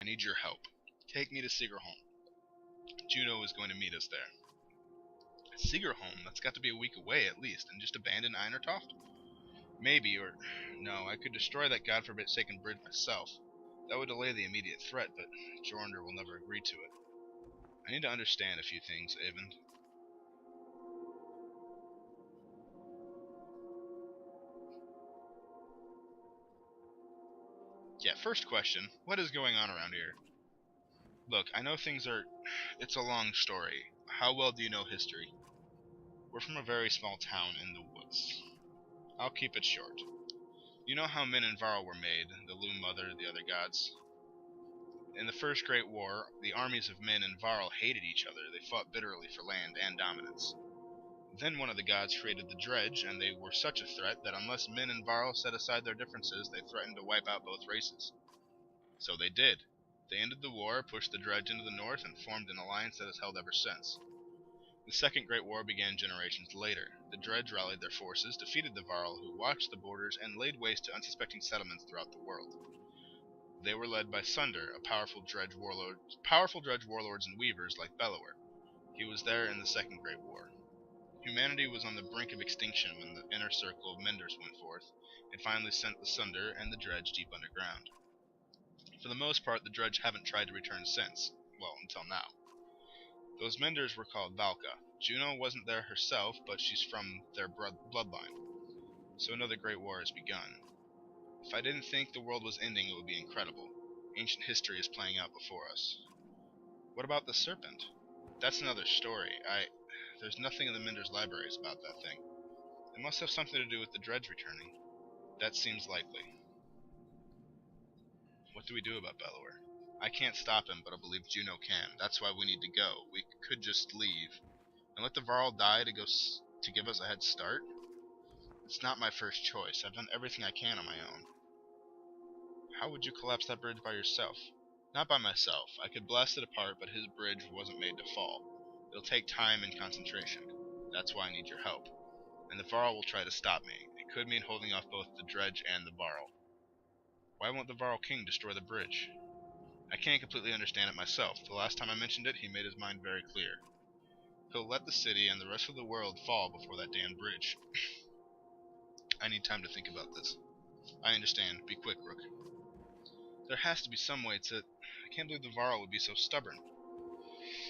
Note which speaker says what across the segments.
Speaker 1: I need your help. Take me to Seagerholm. Juno is going to meet us there. Seagerholm? That's got to be a week away at least, and just abandon Einertoft? Maybe, or... No, I could destroy that godforsaken bridge myself. That would delay the immediate threat, but Jornder will never agree to it. I need to understand a few things, Eyvind. Yeah, first question. What is going on around here? Look, I know things are... It's a long story. How well do you know history? We're from a very small town in the woods. I'll keep it short. You know how Min and Varl were made, the Loom Mother, the other gods? In the First Great War, the armies of Min and Varl hated each other. They fought bitterly for land and dominance. Then one of the gods created the Dredge, and they were such a threat that unless Min and Varl set aside their differences, they threatened to wipe out both races. So they did. They ended the war, pushed the Dredge into the north, and formed an alliance that has held ever since. The Second Great War began generations later. The Dredge rallied their forces, defeated the Varl, who watched the borders, and laid waste to unsuspecting settlements throughout the world. They were led by Sunder, a powerful Dredge warlords and weavers like Bellower. He was there in the Second Great War. Humanity was on the brink of extinction when the inner circle of Menders went forth, and finally sent the Sunder and the Dredge deep underground. For the most part, the Dredge haven't tried to return since. Well, until now. Those Menders were called Valka. Juno wasn't there herself, but she's from their bloodline. So another great war has begun. If I didn't think the world was ending, it would be incredible. Ancient history is playing out before us. What about the serpent? That's another story. There's nothing in the Menders libraries about that thing. It must have something to do with the Dredge returning. That seems likely. What do we do about Bellower? I can't stop him, but I believe Juno can. That's why we need to go. We could just leave. And let the Varl die to give us a head start? It's not my first choice. I've done everything I can on my own. How would you collapse that bridge by yourself? Not by myself. I could blast it apart, but his bridge wasn't made to fall. It'll take time and concentration. That's why I need your help. And the Varl will try to stop me. It could mean holding off both the Dredge and the Varl. Why won't the Varl King destroy the bridge? I can't completely understand it myself. The last time I mentioned it, he made his mind very clear. He'll let the city and the rest of the world fall before that damn bridge. I need time to think about this. I understand. Be quick, Rook. There has to be some way to... I can't believe the Varl would be so stubborn.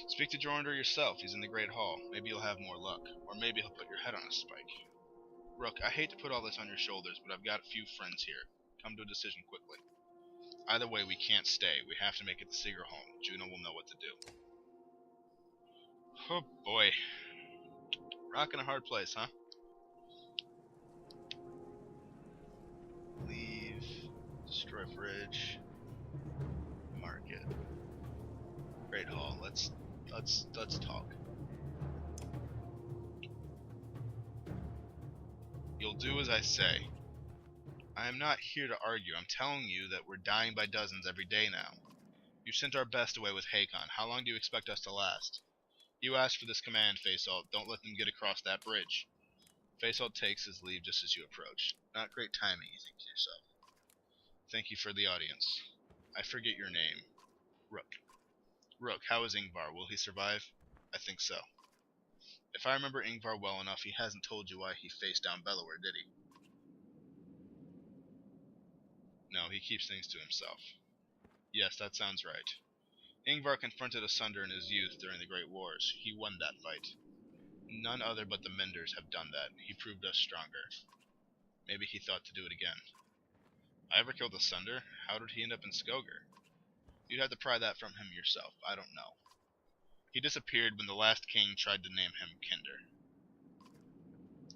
Speaker 1: Speak to Jornder yourself. He's in the Great Hall. Maybe you'll have more luck. Or maybe he'll put your head on a spike. Rook, I hate to put all this on your shoulders, but I've got a few friends here. Come to a decision quickly. Either way, we can't stay. We have to make it to Seagerholm. Juno will know what to do. Oh boy. Rock in a hard place, huh? Leave. Destroy bridge. Market. Great Hall. Let's talk. You'll do as I say. I am not here to argue. I'm telling you that we're dying by dozens every day now. You sent our best away with Hakon. How long do you expect us to last? You asked for this command, Facealt. Don't let them get across that bridge. Facealt takes his leave just as you approach. Not great timing, you think to yourself. Thank you for the audience. I forget your name. Rook. Rook, how is Ingvar? Will he survive? I think so. If I remember Ingvar well enough, he hasn't told you why he faced down Bellower, did he? No, he keeps things to himself. Yes, that sounds right. Ingvar confronted Asunder in his youth during the Great Wars. He won that fight. None other but the Menders have done that. He proved us stronger. Maybe he thought to do it again. I ever killed Asunder? How did he end up in Skoger? You'd have to pry that from him yourself. I don't know. He disappeared when the last king tried to name him Kinder.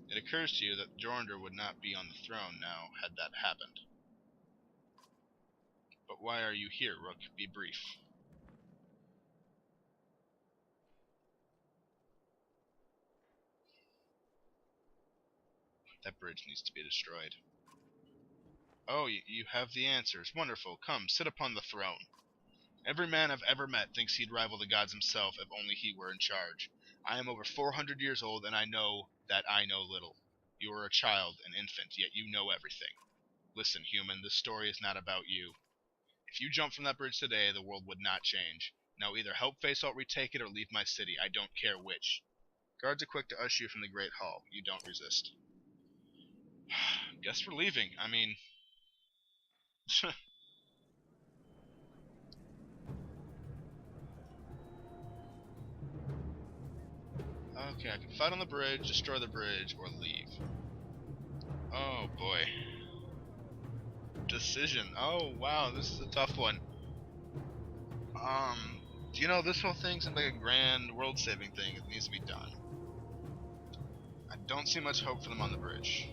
Speaker 1: It occurs to you that Jornder would not be on the throne now had that happened. But why are you here, Rook? Be brief. That bridge needs to be destroyed. Oh, you have the answers. Wonderful. Come, sit upon the throne. Every man I've ever met thinks he'd rival the gods himself if only he were in charge. I am over 400 years old, and I know that I know little. You are a child, an infant, yet you know everything. Listen, human, this story is not about you. If you jump from that bridge today, the world would not change. Now either help Facealt retake it or leave my city. I don't care which. Guards are quick to usher you from the Great Hall. You don't resist. Guess we're leaving. I mean... Okay, I can fight on the bridge, destroy the bridge, or leave. Oh boy. Decision. Oh wow, this is a tough one. You know, this whole thing seems like a grand world-saving thing. It needs to be done. I don't see much hope for them on the bridge.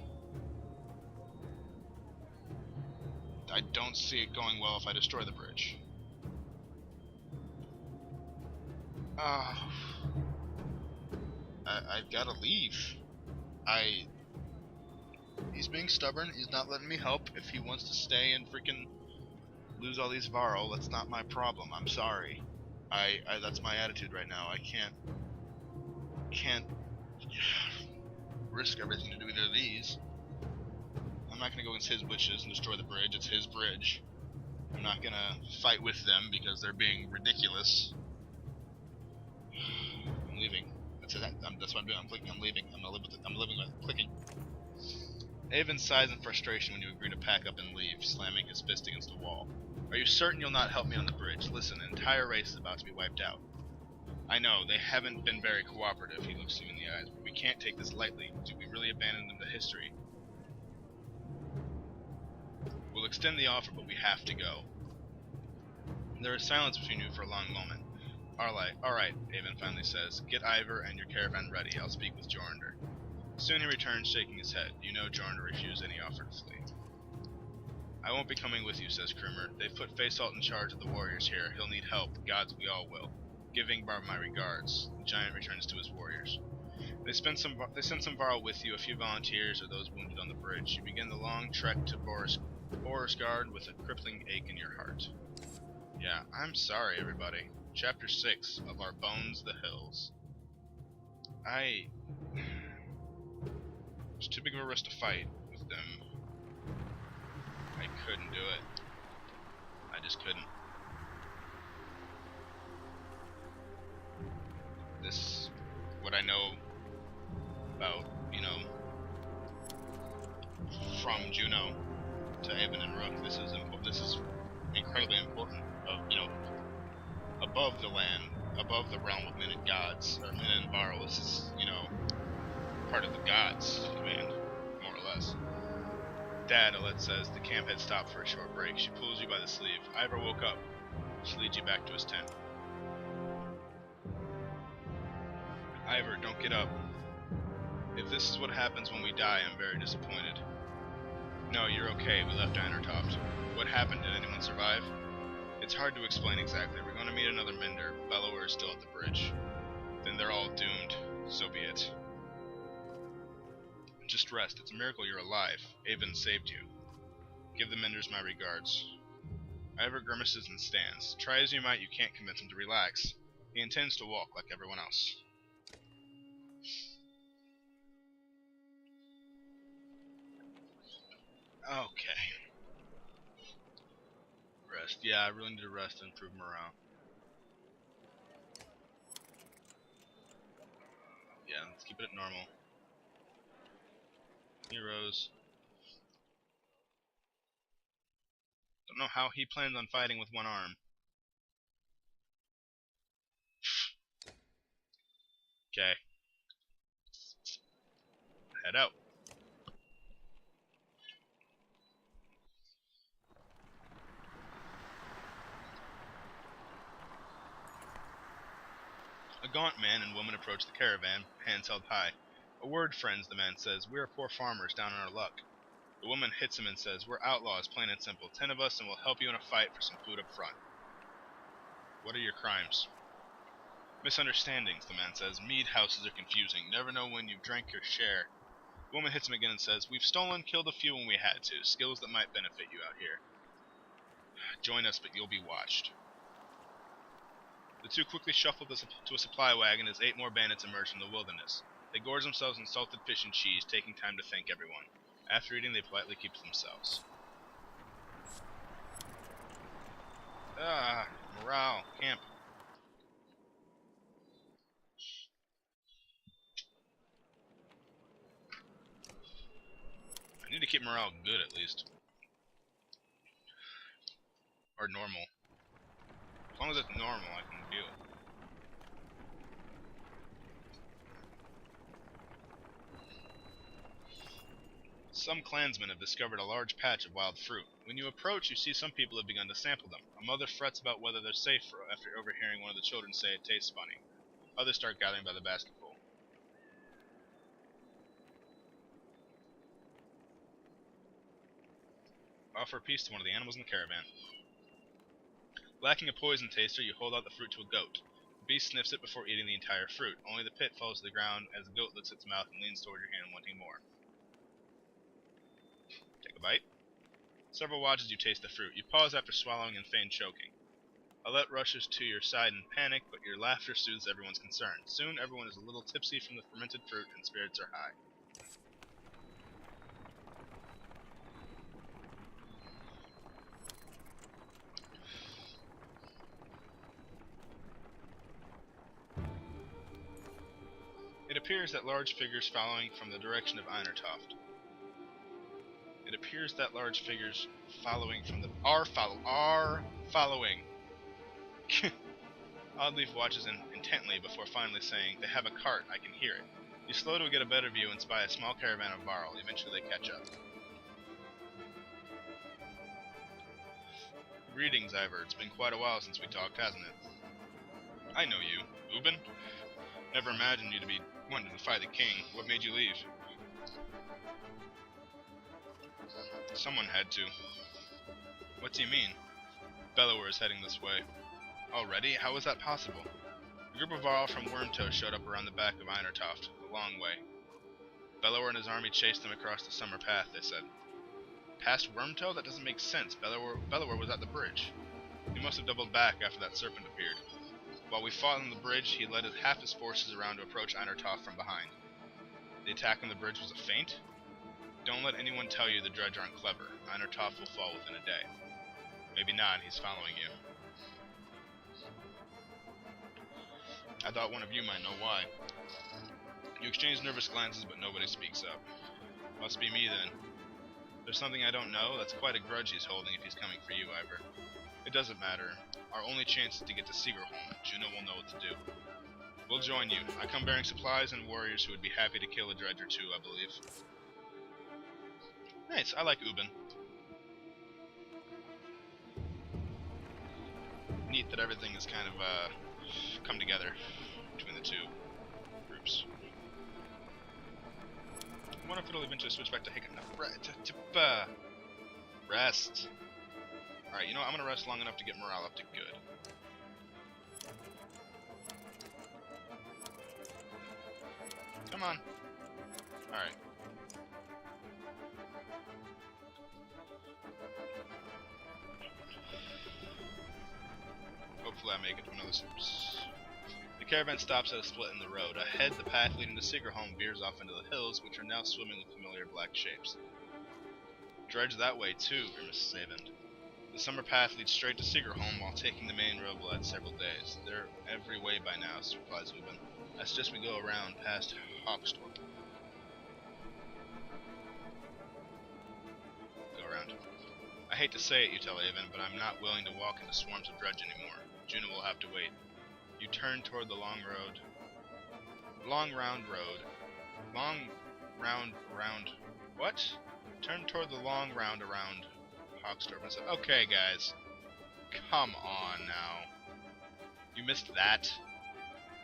Speaker 1: I don't see it going well if I destroy the bridge. I've gotta leave. He's being stubborn, he's not letting me help. If he wants to stay and freaking lose all these Varl, that's not my problem. I'm sorry. That's my attitude right now. I can't risk everything to do either of these. I'm not gonna go against his wishes and destroy the bridge. It's his bridge. I'm not gonna fight with them because they're being ridiculous. I'm leaving. That's what I'm doing. I'm clicking. I'm leaving. I'm living with clicking. Avon sighs in frustration when you agree to pack up and leave, slamming his fist against the wall. Are you certain you'll not help me on the bridge? Listen, an entire race is about to be wiped out. I know, they haven't been very cooperative, he looks you in the eyes, but we can't take this lightly. Do we really abandon them to history? We'll extend the offer, but we have to go. There is silence between you for a long moment. Alright, Avon finally says. Get Ivor and your caravan ready. I'll speak with Jornder. Soon he returns, shaking his head. You know Jornder refused any offer to flee. I won't be coming with you, says Krumer. They've put Facealt in charge of the warriors here. He'll need help. Gods, we all will. Give Ingvar my regards. The giant returns to his warriors. They send some Varl with you, a few volunteers or those wounded on the bridge. You begin the long trek to Borisgard with a crippling ache in your heart. Yeah, I'm sorry, everybody. Chapter 6 of Our Bones the Hills. It's too big of a risk to fight with them. I couldn't do it. I just couldn't. This, what I know about, you know, from Juno to Avon and Rook, this is incredibly important. You know, above the land, above the realm of Minute Gods, or Minute and Varl, this is, you know, part of the gods' command, more or less. Dad, Alette says, the camp had stopped for a short break. She pulls you by the sleeve. Ivor woke up. She leads you back to his tent. Ivor, don't get up. If this is what happens when we die, I'm very disappointed. No, you're okay. We left Einertoft. What happened? Did anyone survive? It's hard to explain exactly. We're going to meet another Mender. Bellower is still at the bridge. Then they're all doomed. So be it. Just rest. It's a miracle you're alive. Avon saved you. Give the Menders my regards. Ivor grimaces and stands. Try as you might, you can't convince him to relax. He intends to walk like everyone else. Okay. Rest. Yeah, I really need to rest and improve morale. Yeah, let's keep it at normal. Heroes. Don't know how he plans on fighting with one arm. Okay. Head out. A gaunt man and woman approach the caravan, hands held high. A word, friends, the man says. We are poor farmers down on our luck. The woman hits him and says, we're outlaws, plain and simple. 10 of us and we'll help you in a fight for some food up front. What are your crimes? Misunderstandings, the man says. Mead houses are confusing. Never know when you've drank your share. The woman hits him again and says, we've stolen, killed a few when we had to. Skills that might benefit you out here. Join us, but you'll be watched. The two quickly shuffle to a supply wagon as 8 more bandits emerge from the wilderness. They gorge themselves on salted fish and cheese, taking time to thank everyone. After eating, they politely keep to themselves. Ah, morale, camp. I need to keep morale good at least. Or normal. As long as it's normal, I can deal. Some clansmen have discovered a large patch of wild fruit. When you approach, you see some people have begun to sample them. A mother frets about whether they're safe after overhearing one of the children say it tastes funny. Others start gathering by the basketful. Offer a piece to one of the animals in the caravan. Lacking a poison taster, you hold out the fruit to a goat. The beast sniffs it before eating the entire fruit. Only the pit falls to the ground as the goat licks its mouth and leans toward your hand, wanting more. Take a bite. Several watches you taste the fruit. You pause after swallowing and feign choking. Alette rushes to your side in panic, but your laughter soothes everyone's concern. Soon, everyone is a little tipsy from the fermented fruit, and spirits are high. It appears that large figures following from the direction of Einertoft. It appears that large figures following from the... are following. Oddleaf watches intently before finally saying, "They have a cart, I can hear it." You slow to get a better view and spy a small caravan of Varl. Eventually they catch up. Greetings, Ivor. It's been quite a while since we talked, hasn't it? I know you. Ubin? Never imagined you to be wanting to defy the king. What made you leave? Someone had to. What do you mean? Bellower is heading this way. Already? How was that possible? A group of Varl from Wormtoe showed up around the back of Einertoft, a long way. Bellower and his army chased them across the summer path, they said. Past Wormtoe? That doesn't make sense. Bellower was at the bridge. He must have doubled back after that serpent appeared. While we fought on the bridge, he led half his forces around to approach Einertoft from behind. The attack on the bridge was a feint? Don't let anyone tell you the Dredge aren't clever. Einertoft will fall within a day. Maybe not, he's following you. I thought one of you might know why. You exchange nervous glances, but nobody speaks up. Must be me, then. There's something I don't know. That's quite a grudge he's holding if he's coming for you, Ivor. It doesn't matter. Our only chance is to get to Seagerholm. Juno will know what to do. We'll join you. I come bearing supplies and warriors who would be happy to kill a dredge or two, I believe. Nice, I like Ubin. Neat that everything has kind of come together between the two groups. I wonder if it'll eventually switch back to rest. Alright, you know what? I'm gonna rest long enough to get morale up to good. Come on. Alright. Hopefully I make it to another... The caravan stops at a split in the road. Ahead, the path leading to Seagerholm veers off into the hills, which are now swimming with familiar black shapes. Dredge that way, too, grimaced Savand. The summer path leads straight to Seagerholm, while taking the main road will add several days. They're every way by now, replies Ubin. I suggest we go around past Hawkstorp. Go around. I hate to say it, you tell Avon, but I'm not willing to walk into swarms of dredge anymore. Juno will have to wait. You turn toward the long round road. What? Turn toward the long round around Hawkstorp and said, okay, guys. Come on now. You missed that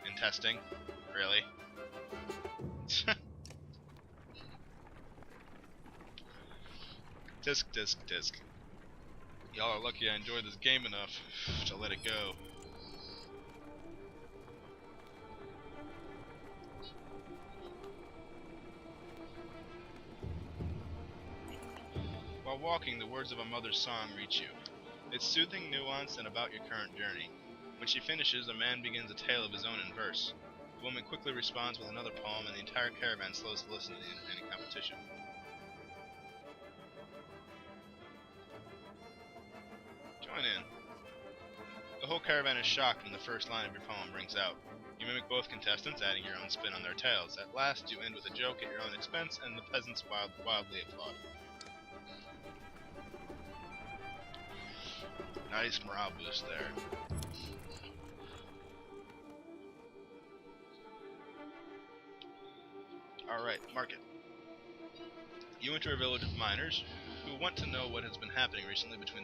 Speaker 1: in testing? Really? Disc. Y'all are lucky I enjoyed this game enough to let it go. While walking, the words of a mother's song reach you. It's soothing, nuanced, and about your current journey. When she finishes, a man begins a tale of his own in verse. The woman quickly responds with another poem, and the entire caravan slows to listen to the entertaining competition. Join in. whole caravan is shocked when the first line of your poem rings out. You mimic both contestants, adding your own spin on their tales. At last, you end with a joke at your own expense, and the peasants wildly applaud. Nice morale boost there. Alright, market. You enter a village of miners who want to know what has been happening recently between